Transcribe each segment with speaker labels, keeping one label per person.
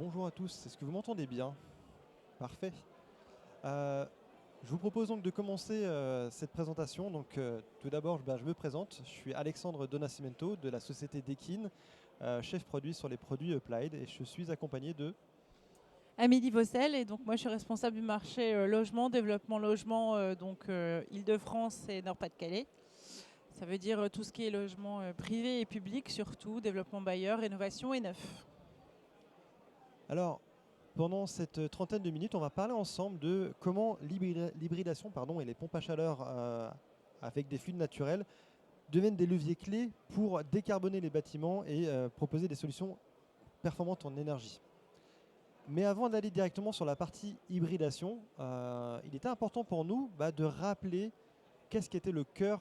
Speaker 1: Bonjour à tous, est-ce que vous m'entendez bien? Parfait. Je vous propose donc de commencer cette présentation. Donc, tout d'abord, je me présente. Je suis Alexandre Donascimento de la société Dekin, chef produit sur les produits Applied, et je suis accompagné de...
Speaker 2: Amélie Vaucel, et donc moi je suis responsable du marché logement, développement logement, Île-de-France et Nord-Pas-de-Calais. Ça veut dire tout ce qui est logement privé et public, surtout développement bailleur, rénovation et neuf.
Speaker 1: Alors, pendant cette trentaine de minutes, on va parler ensemble de comment l'hybridation et les pompes à chaleur avec des fluides naturels deviennent des leviers clés pour décarboner les bâtiments et proposer des solutions performantes en énergie. Mais avant d'aller directement sur la partie hybridation, il était important pour nous de rappeler qu'est-ce qui était le cœur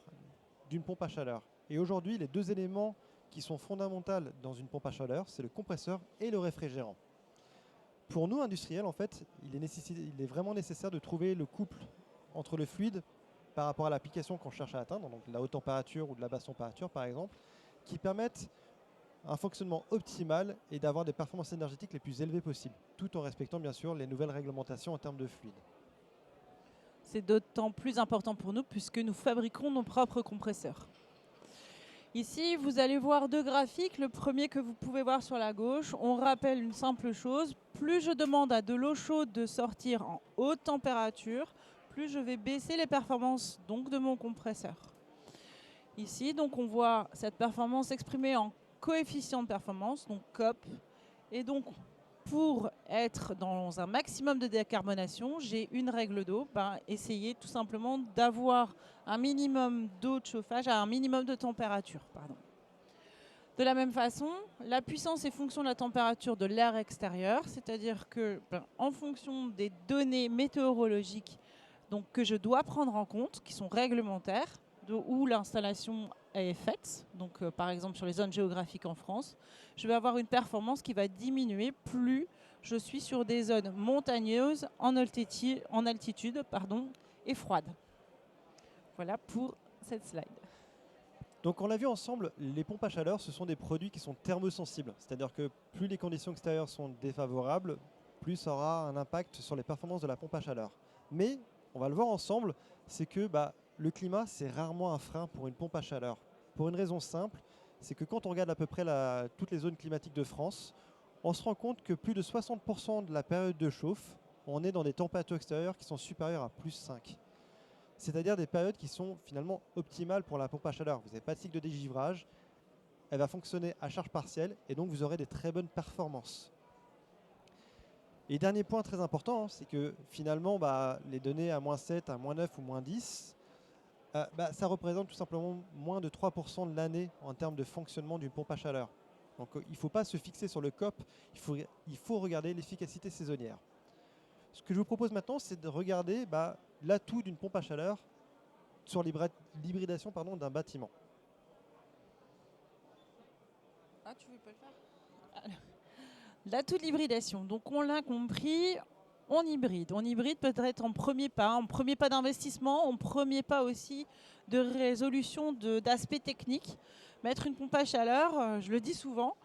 Speaker 1: d'une pompe à chaleur. Et aujourd'hui, les deux éléments qui sont fondamentaux dans une pompe à chaleur, c'est le compresseur et le réfrigérant. Pour nous, industriels, en fait, il est vraiment nécessaire de trouver le couple entre le fluide par rapport à l'application qu'on cherche à atteindre, donc de la haute température ou de la basse température par exemple, qui permettent un fonctionnement optimal et d'avoir des performances énergétiques les plus élevées possibles, tout en respectant bien sûr les nouvelles réglementations en termes de fluide.
Speaker 2: C'est d'autant plus important pour nous puisque nous fabriquons nos propres compresseurs. Ici, vous allez voir deux graphiques. Le premier que vous pouvez voir sur la gauche, on rappelle une simple chose. Plus je demande à de l'eau chaude de sortir en haute température, plus je vais baisser les performances donc de mon compresseur. Ici, donc, on voit cette performance exprimée en coefficient de performance, donc COP. Et donc, pour être dans un maximum de décarbonation, j'ai une règle d'eau. Essayer tout simplement d'avoir un minimum d'eau de chauffage à un minimum de température. De la même façon, la puissance est fonction de la température de l'air extérieur, c'est-à-dire que en fonction des données météorologiques que je dois prendre en compte, qui sont réglementaires, où l'installation est faite, donc par exemple sur les zones géographiques en France, je vais avoir une performance qui va diminuer plus je suis sur des zones montagneuses en altitude, et froides. Voilà pour cette slide.
Speaker 1: Donc on l'a vu ensemble, les pompes à chaleur, ce sont des produits qui sont thermosensibles. C'est-à-dire que plus les conditions extérieures sont défavorables, plus ça aura un impact sur les performances de la pompe à chaleur. Mais, on va le voir ensemble, c'est que le climat, c'est rarement un frein pour une pompe à chaleur. Pour une raison simple, c'est que quand on regarde à peu près toutes les zones climatiques de France, on se rend compte que plus de 60% de la période de chauffe, on est dans des températures extérieures qui sont supérieures à plus 5. C'est-à-dire des périodes qui sont finalement optimales pour la pompe à chaleur. Vous n'avez pas de cycle de dégivrage, elle va fonctionner à charge partielle et donc vous aurez des très bonnes performances. Et dernier point très important, c'est que finalement les données à -7, à -9 ou -10, ça représente tout simplement moins de 3% de l'année en termes de fonctionnement d'une pompe à chaleur. Donc il ne faut pas se fixer sur le COP, il faut regarder l'efficacité saisonnière. Ce que je vous propose maintenant, c'est de regarder l'atout d'une pompe à chaleur sur l'hybridation d'un bâtiment.
Speaker 2: Ah, tu veux pas le faire? L'atout de l'hybridation. Donc on l'a compris, on hybride. On hybride peut-être en premier pas d'investissement, en premier pas aussi de résolution d'aspects techniques. Mettre une pompe à chaleur, je le dis souvent,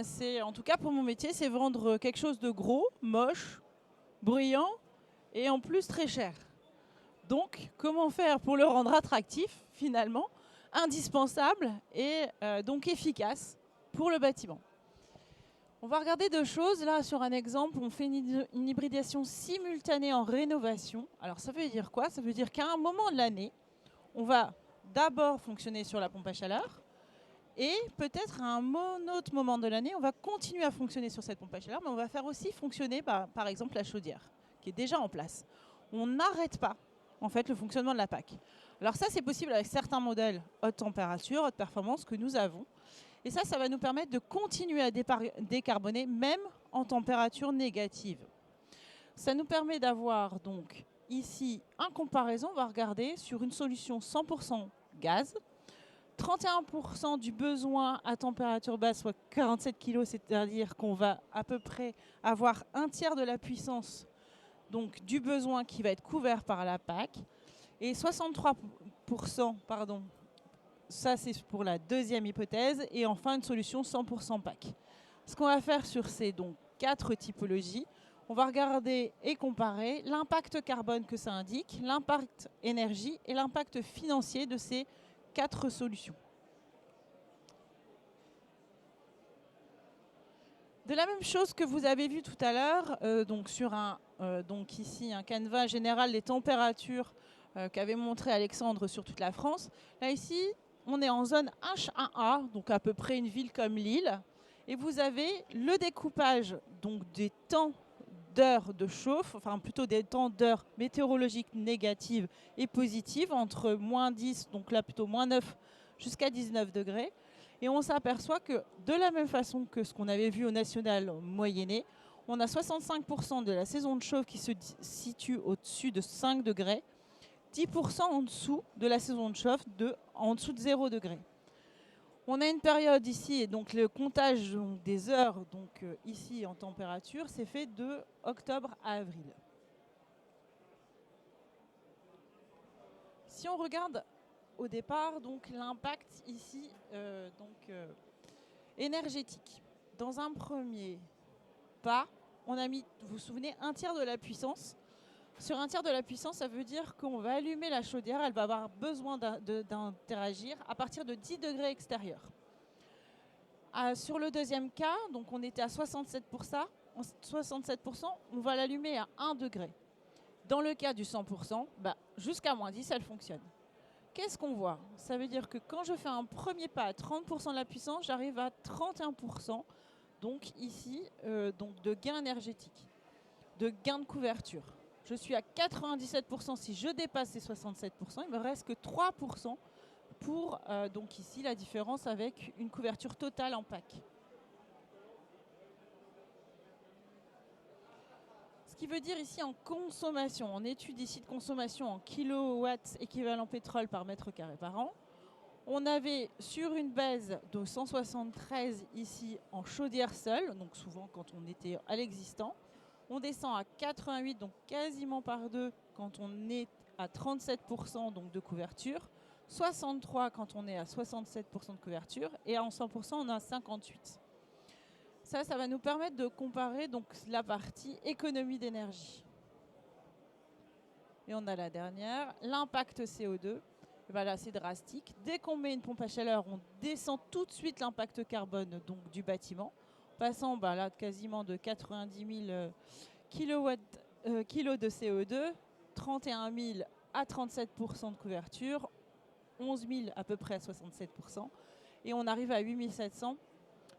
Speaker 2: c'est, en tout cas pour mon métier, c'est vendre quelque chose de gros, moche, bruyant et en plus très cher. Donc comment faire pour le rendre attractif finalement, indispensable et donc efficace pour le bâtiment? On va regarder deux choses. Là, sur un exemple, on fait une hybridation simultanée en rénovation. Alors, ça veut dire quoi? Ça veut dire qu'à un moment de l'année, on va d'abord fonctionner sur la pompe à chaleur et peut-être à un autre moment de l'année, on va continuer à fonctionner sur cette pompe à chaleur, mais on va faire aussi fonctionner, par exemple, la chaudière, qui est déjà en place. On n'arrête pas, en fait, le fonctionnement de la PAC. Alors ça, c'est possible avec certains modèles haute température, haute performance que nous avons. Et ça va nous permettre de continuer à décarboner, même en température négative. Ça nous permet d'avoir donc ici un comparaison. On va regarder sur une solution 100% gaz. 31% du besoin à température basse, soit 47 kg, c'est-à-dire qu'on va à peu près avoir un tiers de la puissance donc, du besoin qui va être couvert par la PAC. Et 63%, ça, c'est pour la deuxième hypothèse. Et enfin, une solution 100% PAC. Ce qu'on va faire sur ces 4 typologies. On va regarder et comparer l'impact carbone que ça indique, l'impact énergie et l'impact financier de ces 4 solutions. De la même chose que vous avez vu tout à l'heure, donc sur donc ici un canevas général des températures qu'avait montré Alexandre sur toute la France. Là ici, on est en zone H1A, donc à peu près une ville comme Lille, et vous avez le découpage donc des temps d'heures de chauffe, enfin plutôt des temps d'heures météorologiques négatives et positives, entre -10, donc là plutôt -9 jusqu'à 19 degrés. Et on s'aperçoit que de la même façon que ce qu'on avait vu au national moyenné, on a 65% de la saison de chauffe qui se situe au-dessus de 5 degrés, 10% en dessous de la saison de chauffe, en dessous de 0 degré. On a une période ici, et donc le comptage des heures, donc ici en température, c'est fait de octobre à avril. Si on regarde au départ, donc l'impact ici, énergétique. Dans un premier pas, on a mis, vous vous souvenez, 1/3 de la puissance. Sur 1/3 de la puissance, ça veut dire qu'on va allumer la chaudière, elle va avoir besoin d'interagir à partir de 10 degrés extérieurs. Sur le deuxième cas, donc on était à 67%, on va l'allumer à 1 degré. Dans le cas du 100%, jusqu'à -10, elle fonctionne. Qu'est-ce qu'on voit? Ça veut dire que quand je fais un premier pas à 30% de la puissance, j'arrive à 31%, donc ici, donc de gain énergétique, de gain de couverture. Je suis à 97% si je dépasse ces 67%, il me reste que 3% pour donc ici la différence avec une couverture totale en pack. Ce qui veut dire ici en consommation, on étudie ici de consommation en kilowatts équivalent pétrole par mètre carré par an. On avait sur une base de 173 ici en chaudière seule, donc souvent quand on était à l'existant. On descend à 88, donc quasiment par 2 quand on est à 37% donc de couverture. 63 quand on est à 67% de couverture. Et en 100%, on a 58. Ça va nous permettre de comparer donc la partie économie d'énergie. Et on a la dernière, l'impact CO2. Là, c'est drastique. Dès qu'on met une pompe à chaleur, on descend tout de suite l'impact carbone donc, du bâtiment, passant là, quasiment de 90 000 kilos de CO2, 31 000 à 37% de couverture, 11 000 à peu près à 67%, et on arrive à 8 700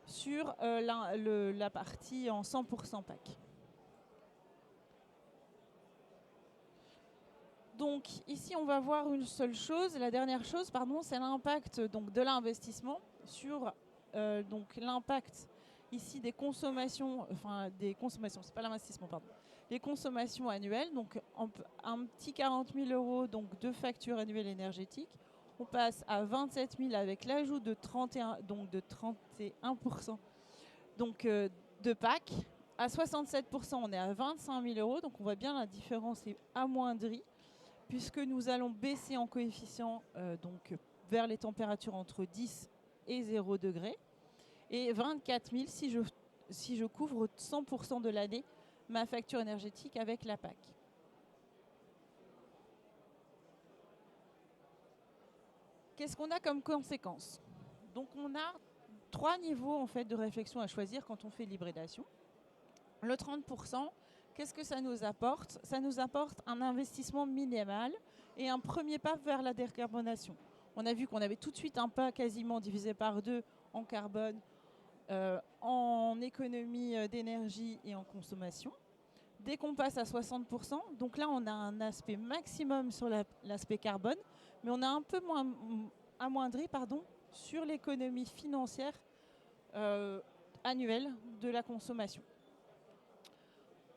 Speaker 2: sur la partie en 100% PAC. Donc ici, on va voir une seule chose. La dernière chose, pardon, c'est l'impact de l'investissement sur l'impact ici des consommations, c'est pas l'investissement, pardon, les consommations annuelles. Donc un petit 40 000 € donc, de facture annuelle énergétique. On passe à 27 000 avec l'ajout de 31%, donc, de PAC. À 67%, on est à 25 000 €. Donc on voit bien la différence est amoindrie, puisque nous allons baisser en coefficient vers les températures entre 10 et 0 degrés. Et 24 000 si je couvre 100% de l'année ma facture énergétique avec la PAC. Qu'est-ce qu'on a comme conséquence? Donc on a 3 niveaux en fait, de réflexion à choisir quand on fait l'hybridation. Le 30%, qu'est-ce que ça nous apporte? Ça nous apporte un investissement minimal et un premier pas vers la décarbonation. On a vu qu'on avait tout de suite un pas quasiment divisé par 2 en carbone, en économie d'énergie et en consommation. Dès qu'on passe à 60%, donc là on a un aspect maximum sur l'aspect carbone, mais on a un peu moins amoindri sur l'économie financière annuelle de la consommation.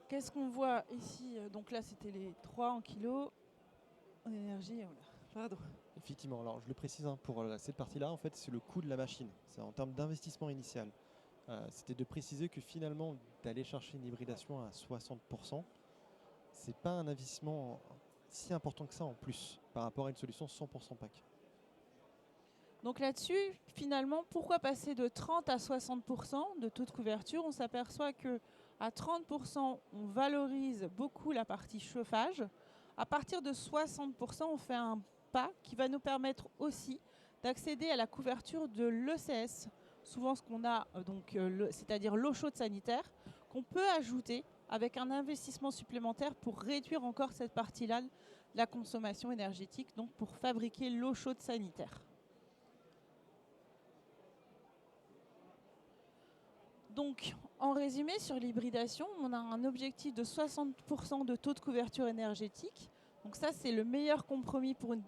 Speaker 2: Qu'est-ce qu'on voit ici? Donc là c'était les 3 en kilos en énergie. Pardon.
Speaker 1: Effectivement, alors je le précise pour cette partie-là, en fait c'est le coût de la machine, c'est en termes d'investissement initial. C'était de préciser que finalement d'aller chercher une hybridation à 60%, c'est pas un investissement si important que ça en plus par rapport à une solution 100% PAC.
Speaker 2: Donc là-dessus, finalement, pourquoi passer de 30 à 60% de taux de couverture? On s'aperçoit que À 30%, on valorise beaucoup la partie chauffage. À partir de 60%, on fait un pas qui va nous permettre aussi d'accéder à la couverture de l'ECS. Souvent ce qu'on a, c'est-à-dire l'eau chaude sanitaire, qu'on peut ajouter avec un investissement supplémentaire pour réduire encore cette partie-là de la consommation énergétique, donc pour fabriquer l'eau chaude sanitaire. Donc, en résumé, sur l'hybridation, on a un objectif de 60% de taux de couverture énergétique. Donc ça, c'est le meilleur compromis pour une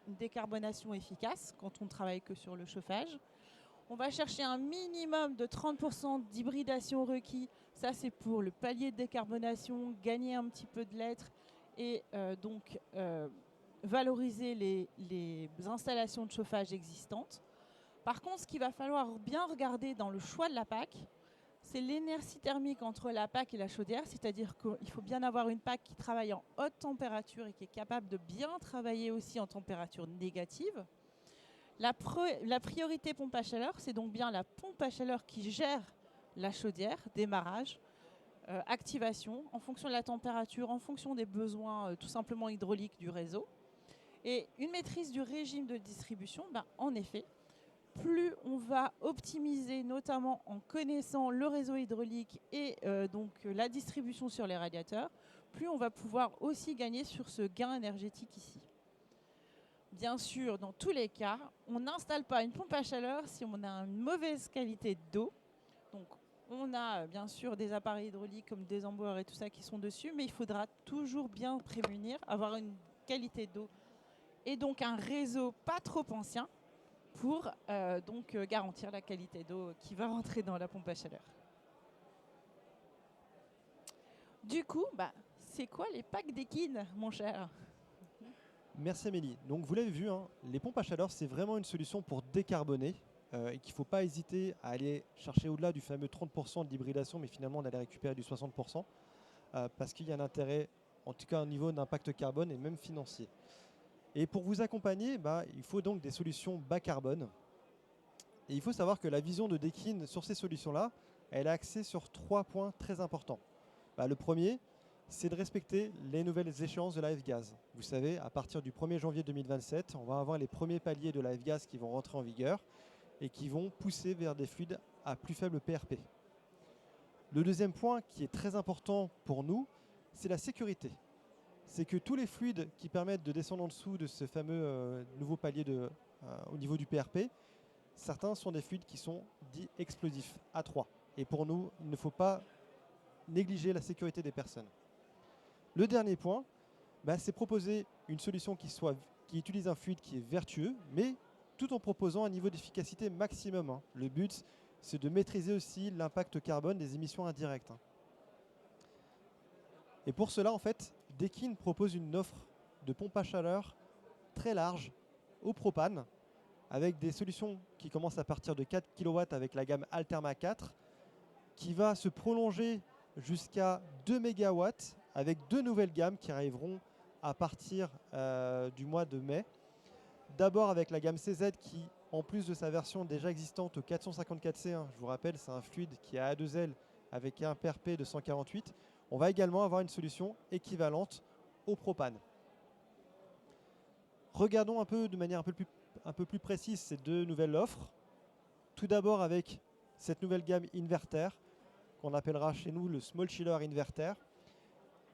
Speaker 2: décarbonation efficace quand on ne travaille que sur le chauffage. On va chercher un minimum de 30% d'hybridation requis. Ça, c'est pour le palier de décarbonation, gagner un petit peu de lettres et valoriser les installations de chauffage existantes. Par contre, ce qu'il va falloir bien regarder dans le choix de la PAC, c'est l'inertie thermique entre la PAC et la chaudière, c'est-à-dire qu'il faut bien avoir une PAC qui travaille en haute température et qui est capable de bien travailler aussi en température négative. La priorité pompe à chaleur, c'est donc bien la pompe à chaleur qui gère la chaudière, démarrage, activation, en fonction de la température, en fonction des besoins tout simplement hydrauliques du réseau. Et une maîtrise du régime de distribution, en effet, plus on va optimiser, notamment en connaissant le réseau hydraulique et la distribution sur les radiateurs, plus on va pouvoir aussi gagner sur ce gain énergétique ici. Bien sûr, dans tous les cas, on n'installe pas une pompe à chaleur si on a une mauvaise qualité d'eau. Donc, on a bien sûr des appareils hydrauliques comme des emboueurs et tout ça qui sont dessus, mais il faudra toujours bien prémunir, avoir une qualité d'eau et donc un réseau pas trop ancien pour garantir la qualité d'eau qui va rentrer dans la pompe à chaleur. Du coup, c'est quoi les packs Dekin, mon cher ?
Speaker 1: Merci Amélie. Donc vous l'avez vu, les pompes à chaleur, c'est vraiment une solution pour décarboner et qu'il ne faut pas hésiter à aller chercher au-delà du fameux 30% d'hybridation, mais finalement d'aller récupérer du 60% parce qu'il y a un intérêt, en tout cas au niveau d'impact carbone et même financier. Et pour vous accompagner, il faut donc des solutions bas carbone. Et il faut savoir que la vision de Dekin sur ces solutions-là, elle est axée sur 3 points très importants. Le premier, c'est de respecter les nouvelles échéances de la F-Gaz. Vous savez, à partir du 1er janvier 2027, on va avoir les premiers paliers de la F-Gaz qui vont rentrer en vigueur et qui vont pousser vers des fluides à plus faible PRP. Le deuxième point qui est très important pour nous, c'est la sécurité. C'est que tous les fluides qui permettent de descendre en dessous de ce fameux nouveau palier au niveau du PRP, certains sont des fluides qui sont dits explosifs, A3. Et pour nous, il ne faut pas négliger la sécurité des personnes. Le dernier point, c'est proposer une solution qui utilise un fluide qui est vertueux, mais tout en proposant un niveau d'efficacité maximum. Le but, c'est de maîtriser aussi l'impact carbone des émissions indirectes. Et pour cela, en fait, Dekin propose une offre de pompe à chaleur très large au propane, avec des solutions qui commencent à partir de 4 kW avec la gamme Alterma 4, qui va se prolonger jusqu'à 2 MW avec 2 nouvelles gammes qui arriveront à partir du mois de mai. D'abord avec la gamme CZ qui, en plus de sa version déjà existante au 454C, je vous rappelle, c'est un fluide qui a A2L avec un PRP de 148, on va également avoir une solution équivalente au propane. Regardons un peu de manière un peu plus précise ces deux nouvelles offres. Tout d'abord avec cette nouvelle gamme Inverter, qu'on appellera chez nous le Small Chiller Inverter,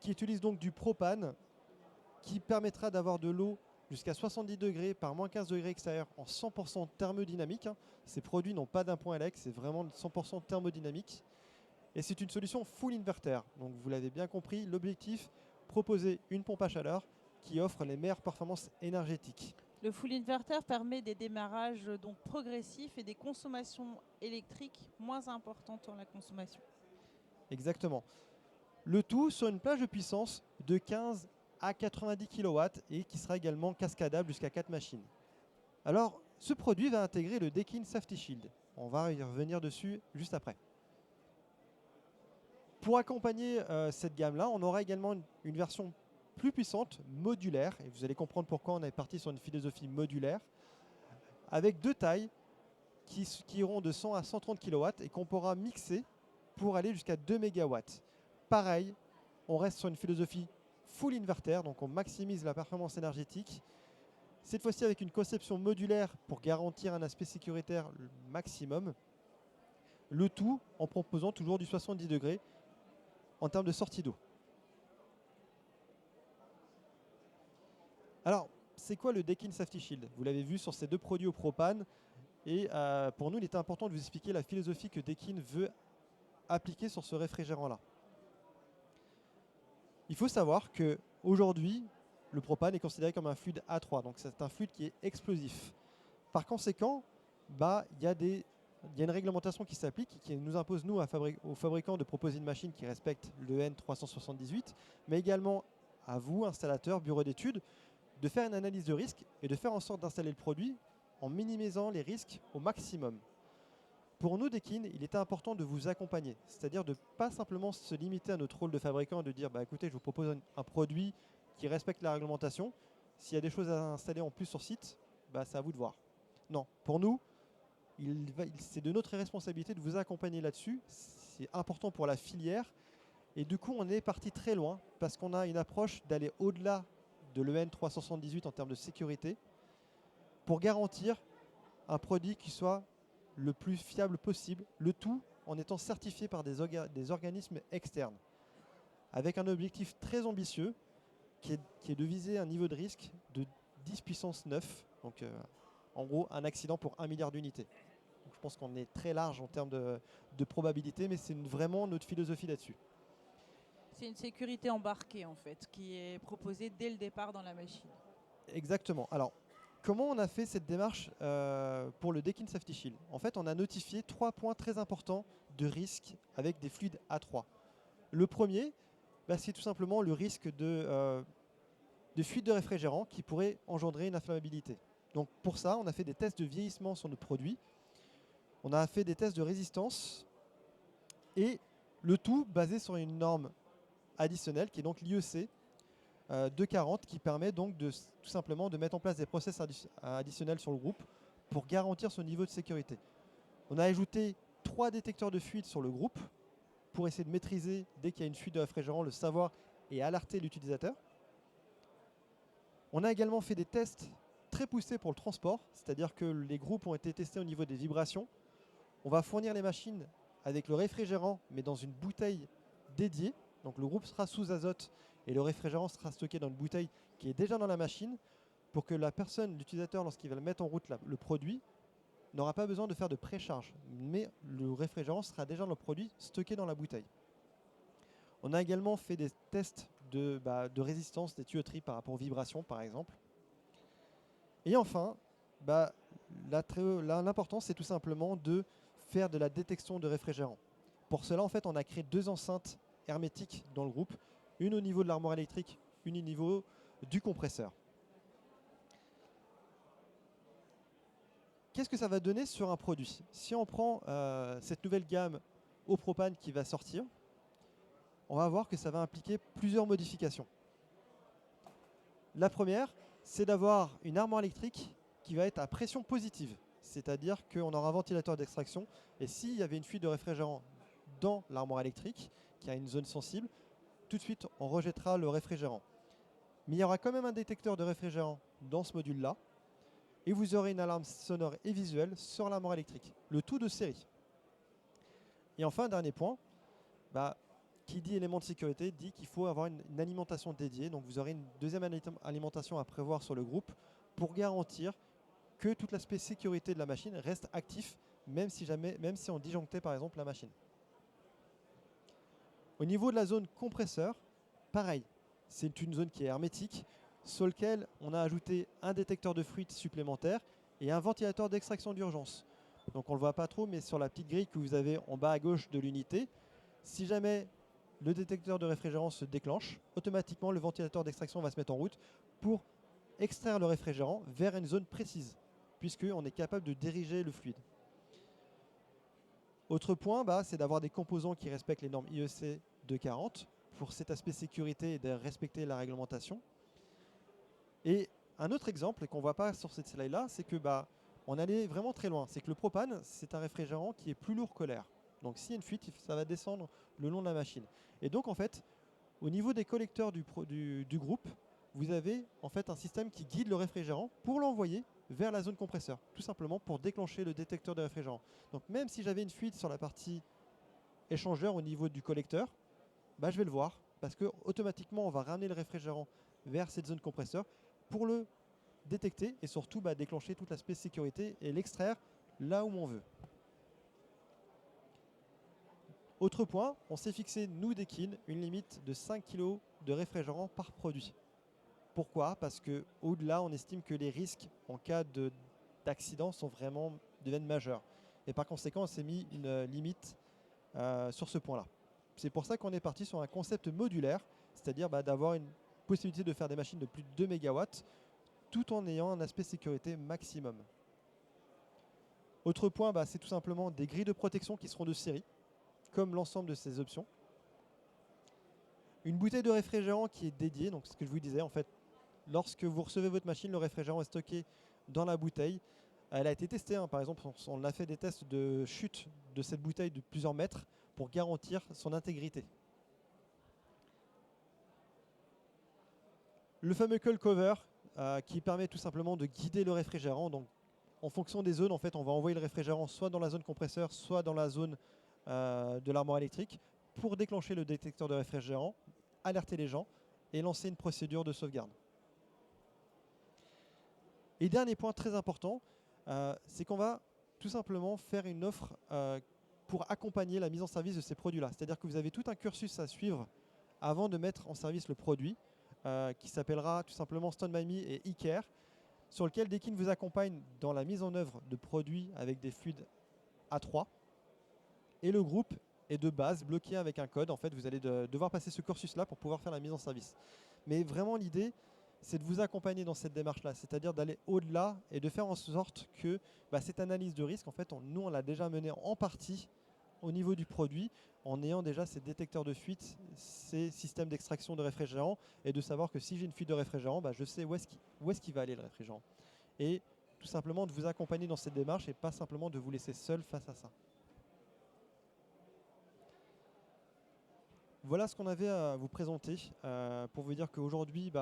Speaker 1: qui utilise donc du propane, qui permettra d'avoir de l'eau jusqu'à 70 degrés par moins 15 degrés extérieur en 100% thermodynamique. Ces produits n'ont pas d'un point élect, c'est vraiment 100% thermodynamique. Et c'est une solution full inverter. Donc vous l'avez bien compris, l'objectif, proposer une pompe à chaleur qui offre les meilleures performances énergétiques.
Speaker 2: Le full inverter permet des démarrages donc progressifs et des consommations électriques moins importantes dans la consommation.
Speaker 1: Exactement. Le tout sur une plage de puissance de 15 à 90 kW et qui sera également cascadable jusqu'à 4 machines. Alors, ce produit va intégrer le Dekin Safety Shield. On va y revenir dessus juste après. Pour accompagner cette gamme-là, on aura également une version plus puissante, modulaire, et vous allez comprendre pourquoi on est parti sur une philosophie modulaire, avec deux tailles qui iront de 100 à 130 kW et qu'on pourra mixer pour aller jusqu'à 2 mégawatts. Pareil, on reste sur une philosophie full inverter, donc on maximise la performance énergétique. Cette fois-ci avec une conception modulaire pour garantir un aspect sécuritaire maximum. Le tout en proposant toujours du 70 degrés en termes de sortie d'eau. Alors, c'est quoi le Daikin Safety Shield? Vous l'avez vu sur ces deux produits au propane. Et pour nous, il était important de vous expliquer la philosophie que Daikin veut appliquer sur ce réfrigérant-là. Il faut savoir qu'aujourd'hui, le propane est considéré comme un fluide A3. Donc c'est un fluide qui est explosif. Par conséquent, il y a une réglementation qui s'applique, qui nous impose, nous, aux fabricants, de proposer une machine qui respecte le N378, mais également à vous, installateurs, bureaux d'études, de faire une analyse de risque et de faire en sorte d'installer le produit en minimisant les risques au maximum. Pour nous, Daikin, il était important de vous accompagner, c'est-à-dire de ne pas simplement se limiter à notre rôle de fabricant et de dire écoutez, je vous propose un produit qui respecte la réglementation. S'il y a des choses à installer en plus sur site, c'est à vous de voir. Non, pour nous, c'est de notre responsabilité de vous accompagner là-dessus. C'est important pour la filière. Et du coup, on est parti très loin parce qu'on a une approche d'aller au-delà de l'EN 378 en termes de sécurité pour garantir un produit qui soit le plus fiable possible, le tout en étant certifié par des organismes externes, avec un objectif très ambitieux qui est de viser un niveau de risque de 10 puissance 9, donc en gros un accident pour 1 milliard d'unités. Je pense qu'on est très large en termes de probabilité, mais c'est vraiment notre philosophie là-dessus.
Speaker 2: C'est une sécurité embarquée en fait, qui est proposée dès le départ dans la machine.
Speaker 1: Exactement. Alors, comment on a fait cette démarche pour le Daikin Safety Shield? En fait, on a notifié 3 points très importants de risque avec des fluides A3. Le premier, c'est tout simplement le risque de fuite de réfrigérant qui pourrait engendrer une inflammabilité. Donc pour ça, on a fait des tests de vieillissement sur notre produit. On a fait des tests de résistance et le tout basé sur une norme additionnelle qui est donc l'IEC 240 qui permet donc tout simplement de mettre en place des process additionnels sur le groupe pour garantir ce niveau de sécurité. On a ajouté 3 détecteurs de fuite sur le groupe pour essayer de maîtriser, dès qu'il y a une fuite de réfrigérant, le savoir et alerter l'utilisateur. On a également fait des tests très poussés pour le transport, c'est-à-dire que les groupes ont été testés au niveau des vibrations. On va fournir les machines avec le réfrigérant, mais dans une bouteille dédiée. Donc le groupe sera sous azote et le réfrigérant sera stocké dans une bouteille qui est déjà dans la machine pour que la personne, l'utilisateur, lorsqu'il va mettre en route le produit, n'aura pas besoin de faire de précharge. Mais le réfrigérant sera déjà dans le produit stocké dans la bouteille. On a également fait des tests de résistance des tuyauteries par rapport aux vibrations, par exemple. Et enfin, l'important, c'est tout simplement de faire de la détection de réfrigérant. Pour cela, en fait, on a créé 2 enceintes hermétiques dans le groupe, une au niveau de l'armoire électrique, une au niveau du compresseur. Qu'est-ce que ça va donner sur un produit? Si on prend cette nouvelle gamme au propane qui va sortir, on va voir que ça va impliquer plusieurs modifications. La première, c'est d'avoir une armoire électrique qui va être à pression positive, c'est-à-dire qu'on aura un ventilateur d'extraction et s'il y avait une fuite de réfrigérant dans l'armoire électrique, qui a une zone sensible, tout de suite on rejettera le réfrigérant. Mais il y aura quand même un détecteur de réfrigérant dans ce module-là et vous aurez une alarme sonore et visuelle sur l'armoire électrique, le tout de série. Et enfin, dernier point, qui dit élément de sécurité dit qu'il faut avoir une alimentation dédiée. Donc vous aurez une deuxième alimentation à prévoir sur le groupe pour garantir que tout l'aspect sécurité de la machine reste actif, même si on disjonctait par exemple la machine. Au niveau de la zone compresseur, pareil, c'est une zone qui est hermétique, sur laquelle on a ajouté un détecteur de fuite supplémentaire et un ventilateur d'extraction d'urgence. Donc on ne le voit pas trop, mais sur la petite grille que vous avez en bas à gauche de l'unité, si jamais le détecteur de réfrigérant se déclenche, automatiquement le ventilateur d'extraction va se mettre en route pour extraire le réfrigérant vers une zone précise, puisqu'on est capable de diriger le fluide. Autre point, c'est d'avoir des composants qui respectent les normes IEC 240 pour cet aspect sécurité et de respecter la réglementation. Et un autre exemple qu'on ne voit pas sur cette slide-là, c'est que on allait vraiment très loin. C'est que le propane, c'est un réfrigérant qui est plus lourd que l'air. Donc s'il y a une fuite, ça va descendre le long de la machine. Et donc en fait, au niveau des collecteurs du groupe, vous avez en fait un système qui guide le réfrigérant pour l'envoyer vers la zone compresseur, tout simplement pour déclencher le détecteur de réfrigérant. Donc même si j'avais une fuite sur la partie échangeur au niveau du collecteur, bah, je vais le voir parce que automatiquement on va ramener le réfrigérant vers cette zone compresseur pour le détecter et surtout déclencher tout l'aspect sécurité et l'extraire là où on veut. Autre point, on s'est fixé, nous d'Ekin, une limite de 5 kg de réfrigérant par produit. Pourquoi? Parce qu'au-delà, on estime que les risques en cas d'accident deviennent majeurs. Et par conséquent, on s'est mis une limite sur ce point-là. C'est pour ça qu'on est parti sur un concept modulaire, c'est-à-dire d'avoir une possibilité de faire des machines de plus de 2 MW tout en ayant un aspect sécurité maximum. Autre point, c'est tout simplement des grilles de protection qui seront de série, comme l'ensemble de ces options. Une bouteille de réfrigérant qui est dédiée, donc ce que je vous disais, en fait, lorsque vous recevez votre machine, le réfrigérant est stocké dans la bouteille. Elle a été testée, par exemple, on a fait des tests de chute de cette bouteille de plusieurs mètres pour garantir son intégrité. Le fameux coil cover qui permet tout simplement de guider le réfrigérant. Donc, en fonction des zones, en fait, on va envoyer le réfrigérant soit dans la zone compresseur, soit dans la zone de l'armoire électrique pour déclencher le détecteur de réfrigérant, alerter les gens et lancer une procédure de sauvegarde. Et dernier point très important, c'est qu'on va tout simplement faire une offre pour accompagner la mise en service de ces produits-là. C'est-à-dire que vous avez tout un cursus à suivre avant de mettre en service le produit qui s'appellera tout simplement Stand By Me et eCare, sur lequel Deakin vous accompagne dans la mise en œuvre de produits avec des fluides A3. Et le groupe est de base bloqué avec un code. En fait, vous allez devoir passer ce cursus-là pour pouvoir faire la mise en service. Mais vraiment, l'idée, c'est de vous accompagner dans cette démarche-là, c'est-à-dire d'aller au-delà et de faire en sorte que cette analyse de risque, en fait, nous, on l'a déjà menée en partie au niveau du produit, en ayant déjà ces détecteurs de fuite, ces systèmes d'extraction de réfrigérant, et de savoir que si j'ai une fuite de réfrigérant, je sais où est-ce qu'il va aller le réfrigérant. Et tout simplement de vous accompagner dans cette démarche et pas simplement de vous laisser seul face à ça. Voilà ce qu'on avait à vous présenter pour vous dire qu'aujourd'hui,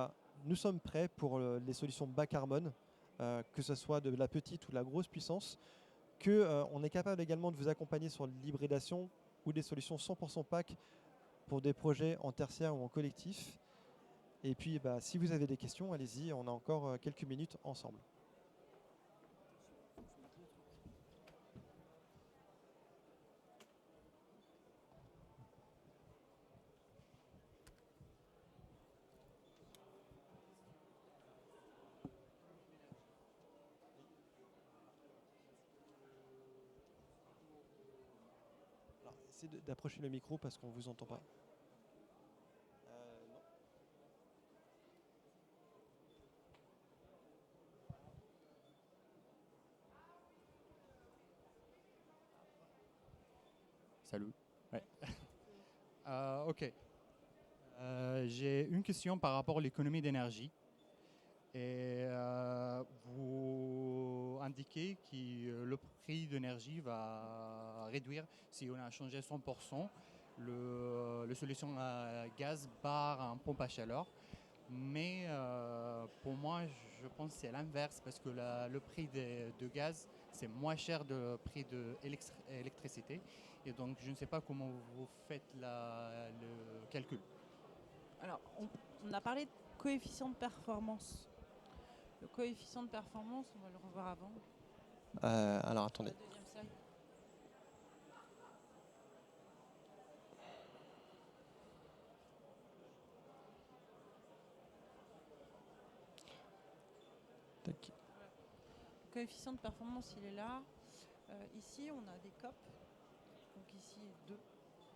Speaker 1: nous sommes prêts pour les solutions bas carbone, que ce soit de la petite ou de la grosse puissance, qu'on est capable également de vous accompagner sur l'hybridation ou des solutions 100% pack pour des projets en tertiaire ou en collectif. Et puis, si vous avez des questions, allez-y, on a encore quelques minutes ensemble. Essayez d'approcher le micro parce qu'on ne vous entend pas. Non.
Speaker 3: Salut. Ouais. Ok. J'ai une question par rapport à l'économie d'énergie. Et vous indiquez que le prix d'énergie va réduire si on a changé 100% le solution à gaz par un pompe à chaleur. Mais pour moi, je pense que c'est l'inverse parce que le prix de gaz, c'est moins cher que le prix de l'électricité. Et donc, je ne sais pas comment vous faites le calcul.
Speaker 2: Alors, on a parlé de coefficient de performance. Le coefficient de performance, on va le revoir avant.
Speaker 1: Alors, attendez.
Speaker 2: La deuxième slide.
Speaker 1: Tac.
Speaker 2: Le coefficient de performance, il est là. Ici, on a des COP. Donc ici, 2.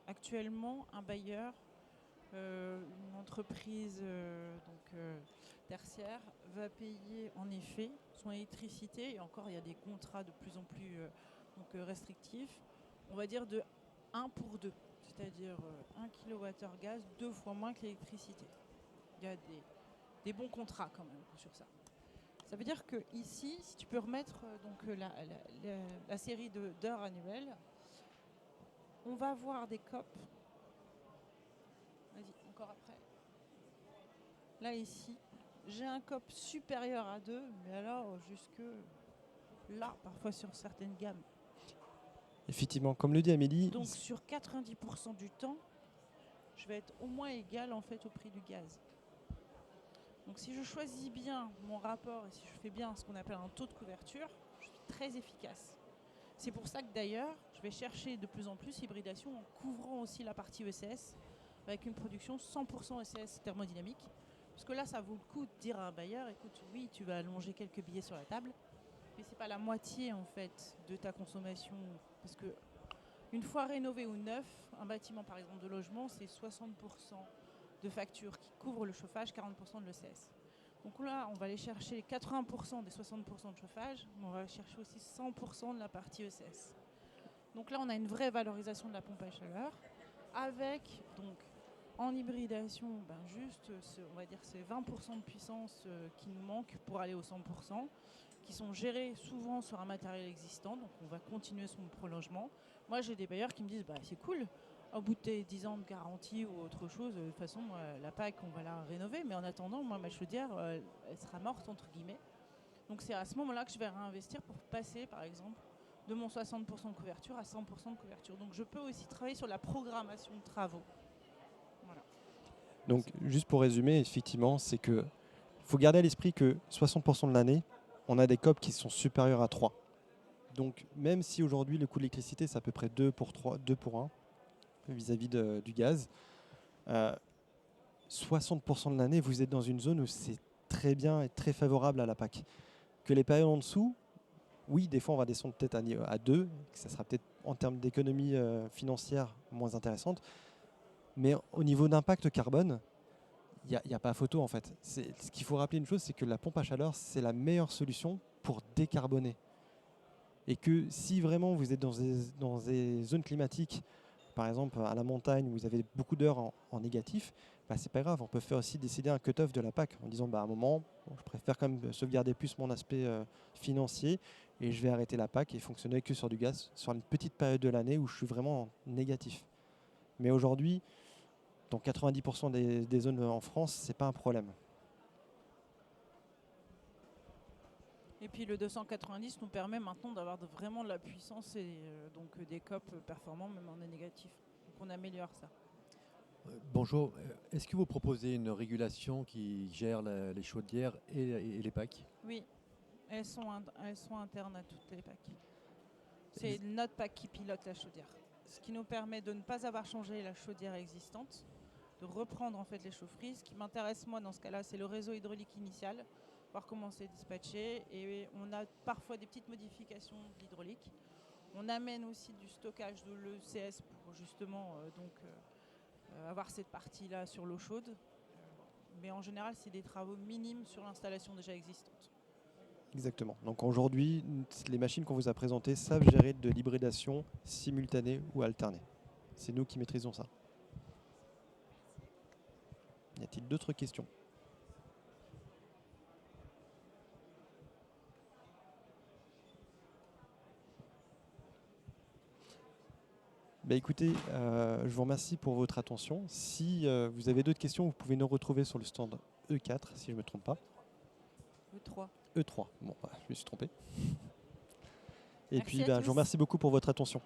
Speaker 2: Actuellement, un bailleur, une entreprise tertiaire va payer en effet son électricité, et encore il y a des contrats de plus en plus restrictifs, on va dire de 1 pour 2, c'est-à-dire 1 kWh gaz 2 fois moins que l'électricité. Il y a des bons contrats quand même sur ça. Ça veut dire que ici, si tu peux remettre la série d'heures annuelles, on va voir des COP. Vas-y, encore après. Là, ici, j'ai un COP supérieur à 2, mais alors jusque là, parfois sur certaines gammes.
Speaker 1: Effectivement, comme le dit Amélie,
Speaker 2: Donc sur 90% du temps, je vais être au moins égal en fait au prix du gaz. Donc si je choisis bien mon rapport et si je fais bien ce qu'on appelle un taux de couverture, je suis très efficace. C'est pour ça que d'ailleurs, je vais chercher de plus en plus hybridation en couvrant aussi la partie ECS avec une production 100% ECS thermodynamique. Parce que là, ça vaut le coup de dire à un bailleur, écoute, oui, tu vas allonger quelques billets sur la table, mais c'est pas la moitié en fait de ta consommation. Parce que une fois rénové ou neuf, un bâtiment par exemple de logement, c'est 60% de factures qui couvrent le chauffage, 40% de l'ECS. Donc là, on va aller chercher 80% des 60% de chauffage, mais on va chercher aussi 100% de la partie ECS. Donc là, on a une vraie valorisation de la pompe à chaleur, avec donc en hybridation, juste, on va dire, ces 20% de puissance qui nous manquent pour aller aux 100%, qui sont gérés souvent sur un matériel existant, donc on va continuer son prolongement. Moi, j'ai des bailleurs qui me disent, c'est cool, au bout de 10 ans de garantie ou autre chose, de toute façon, la PAC, on va la rénover, mais en attendant, moi, ma chaudière, elle sera morte, entre guillemets. Donc c'est à ce moment-là que je vais réinvestir pour passer, par exemple, de mon 60% de couverture à 100% de couverture. Donc je peux aussi travailler sur la programmation de travaux. Voilà.
Speaker 1: donc juste pour résumer, effectivement, c'est que faut garder à l'esprit que 60% de l'année, on a des COP qui sont supérieurs à 3. Donc même si aujourd'hui le coût de l'électricité c'est à peu près 2 pour 3, 2 pour 1 vis-à-vis du gaz, 60% de l'année vous êtes dans une zone où c'est très bien et très favorable à la PAC. Que les périodes en dessous, oui, des fois on va descendre peut-être à 2, ça sera peut-être en termes d'économie financière moins intéressante, mais au niveau d'impact carbone, il n'y a pas photo en fait. Ce qu'il faut rappeler une chose, c'est que la pompe à chaleur, c'est la meilleure solution pour décarboner. Et que si vraiment vous êtes dans des zones climatiques, par exemple à la montagne, où vous avez beaucoup d'heures en négatif, c'est pas grave, on peut faire aussi décider un cut-off de la PAC en disant à un moment, je préfère quand même sauvegarder plus mon aspect financier et je vais arrêter la PAC et fonctionner que sur du gaz sur une petite période de l'année où je suis vraiment en négatif. Mais aujourd'hui, dans 90% des zones en France, c'est pas un problème.
Speaker 2: Et puis le 290 nous permet maintenant d'avoir vraiment de la puissance et donc des COP performants même en négatif. Donc on améliore ça.
Speaker 4: Bonjour, est-ce que vous proposez une régulation qui gère les chaudières et les PAC?
Speaker 2: Oui, elles sont internes à toutes les PAC. C'est notre PAC qui pilote la chaudière. Ce qui nous permet de ne pas avoir changé la chaudière existante, de reprendre en fait les chaufferies. Ce qui m'intéresse moi dans ce cas-là, c'est le réseau hydraulique initial, voir comment c'est dispatché. Et on a parfois des petites modifications de l'hydraulique. On amène aussi du stockage de l'ECS pour justement avoir cette partie-là sur l'eau chaude. Mais en général, c'est des travaux minimes sur l'installation déjà existante.
Speaker 1: Exactement. Donc aujourd'hui, les machines qu'on vous a présentées savent gérer de l'hybridation simultanée ou alternée. C'est nous qui maîtrisons ça. Y a-t-il d'autres questions ? Écoutez, je vous remercie pour votre attention. Si vous avez d'autres questions, vous pouvez nous retrouver sur le stand E4, si je ne me trompe pas.
Speaker 2: E3.
Speaker 1: E3, bon, je me suis trompé. Et
Speaker 2: Merci
Speaker 1: puis,
Speaker 2: à
Speaker 1: je
Speaker 2: tous.
Speaker 1: vous remercie beaucoup pour votre attention.